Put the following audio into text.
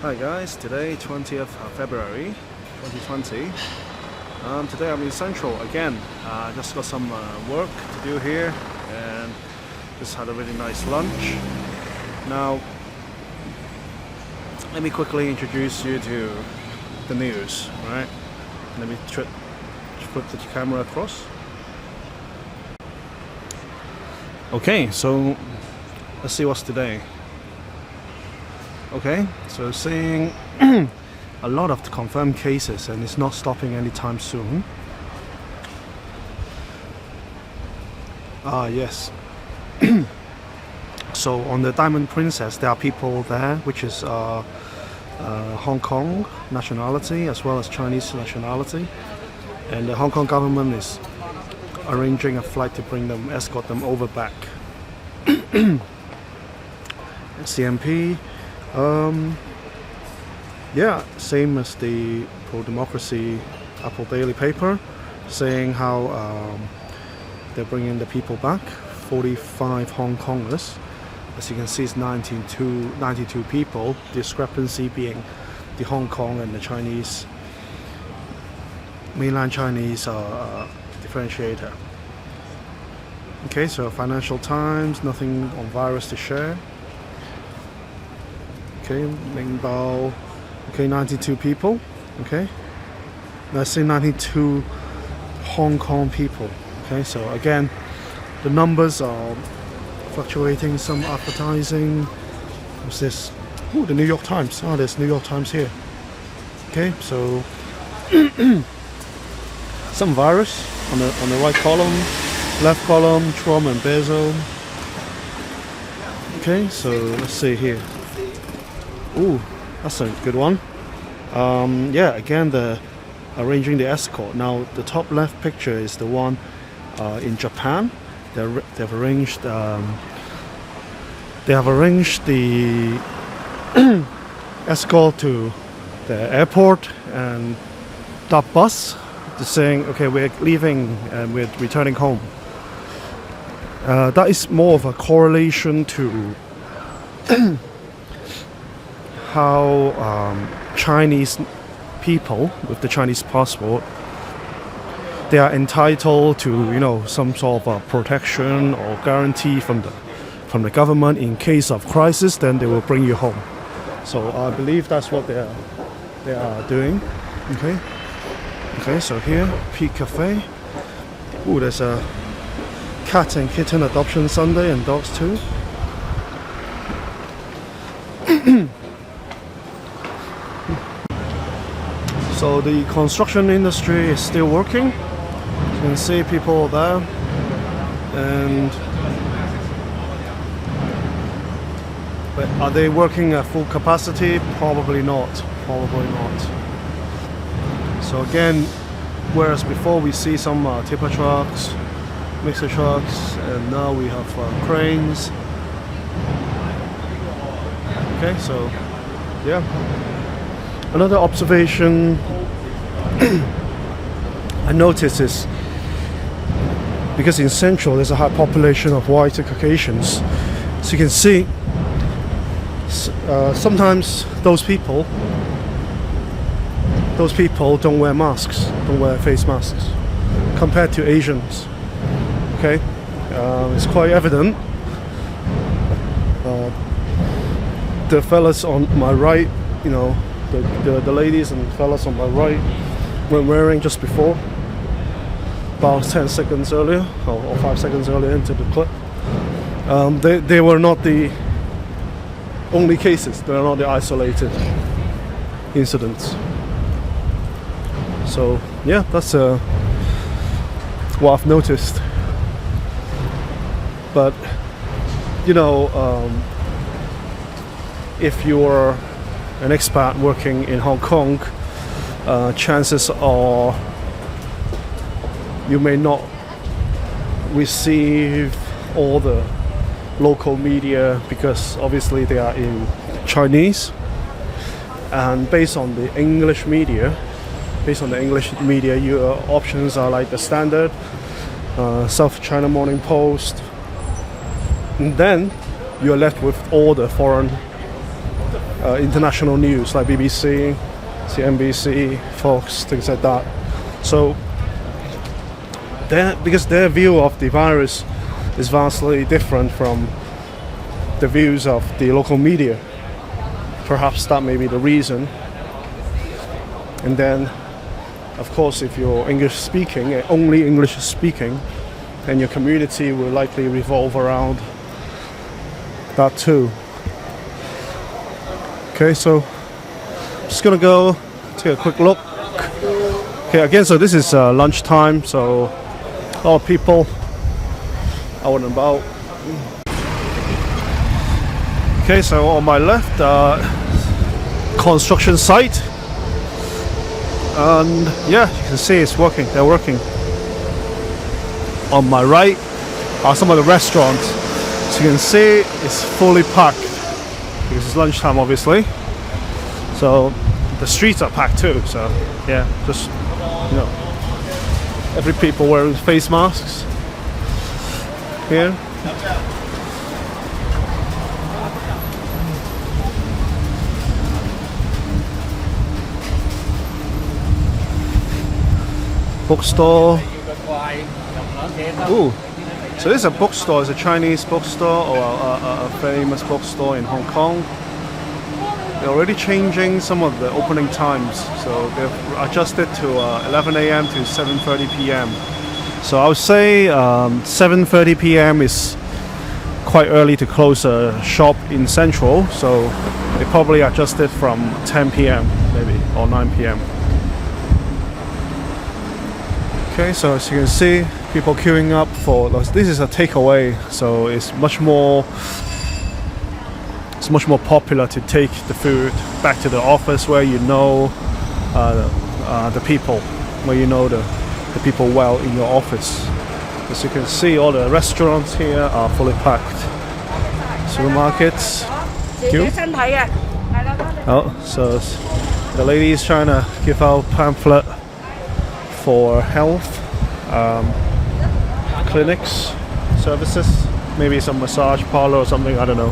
Hi guys, today 20th of February 2020. Today I'm in Central again. Just got some work to do here and just had a really nice lunch. Now, let me quickly introduce you to the news, right? Let me flip the camera across. Okay, so let's see what's today. Okay, so seeing a lot of confirmed cases and it's not stopping anytime soon. Yes. So on the Diamond Princess there are people there which is Hong Kong nationality as well as Chinese nationality, and the Hong Kong government is arranging a flight to bring them, escort them over back. CMP. Yeah, same as the pro-democracy Apple Daily paper, saying how they're bringing the people back, 45 Hong Kongers. As you can see, it's 92 people, discrepancy being the Hong Kong and the Chinese, mainland Chinese differentiator. Okay, so Financial Times, nothing on virus to share. Okay, Mingbao, okay, 92 people, okay. Let's say 92 Hong Kong people, okay. So again, the numbers are fluctuating, some advertising. What's this? Oh, the New York Times. Oh, there's New York Times here. Okay, so some virus on the right column, left column, Trump and Bezos. Okay, so let's see here. Ooh, that's a good one. Yeah, again, the arranging the escort. Now, the top left picture is the one in Japan. They've arranged. They have arranged the escort to the airport and that bus. They're saying, okay, we're leaving and we're returning home. That is more of a correlation to how Chinese people with the Chinese passport, they are entitled to some sort of protection or guarantee from the government in case of crisis. Then they will bring you home. So I believe that's what they are doing. Okay. So here, Peak Cafe. Ooh, there's a cat and kitten adoption Sunday and dogs too. So the construction industry is still working. You can see people there, and but are they working at full capacity? Probably not. So again, whereas before we see some tipper trucks, mixer trucks, and now we have cranes. Okay, so yeah. Another observation I noticed is because in Central there's a high population of white Caucasians, so you can see sometimes those people don't wear masks, don't wear face masks compared to Asians. Okay, it's quite evident. The fellas on my right, the ladies and fellas on my right were wearing just before, about 10 seconds earlier or 5 seconds earlier into the clip. They were not the only cases, they are not the isolated incidents. So yeah, that's what I've noticed. But if you're an expat working in Hong Kong, chances are you may not receive all the local media because obviously they are in Chinese, and based on the English media, your options are like the Standard, South China Morning Post, and then you're left with all the foreign international news like BBC, CNBC, Fox, things like that. So because their view of the virus is vastly different from the views of the local media. Perhaps that may be the reason. And then, of course, if you're English speaking, only English speaking, then your community will likely revolve around that too. Okay, so just gonna go take a quick look. Okay, again, so this is lunchtime, so a lot of people out and about. Okay, so on my left, construction site, and yeah, you can see it's working. They're working. On my right are some of the restaurants. So you can see it's fully packed because it's lunchtime, obviously. So the streets are packed too. So yeah, just every people wearing face masks here. Bookstore. Ooh, so this is a bookstore. It's a Chinese bookstore or a famous bookstore in Hong Kong. They're already changing some of the opening times. So they've adjusted to 11 a.m. to 7:30 p.m. So I would say 7:30 p.m. is quite early to close a shop in Central. So they probably adjusted from 10 p.m. maybe or 9 p.m. Okay, so as you can see, people queuing up for this is a takeaway, so it's much more popular to take the food back to the office where you know the people, where you know the people well in your office. As you can see, all the restaurants here are fully packed. Supermarkets. Queue. Oh, so the lady is trying to give out pamphlet for health clinics, services, maybe some massage parlor or something, I don't know.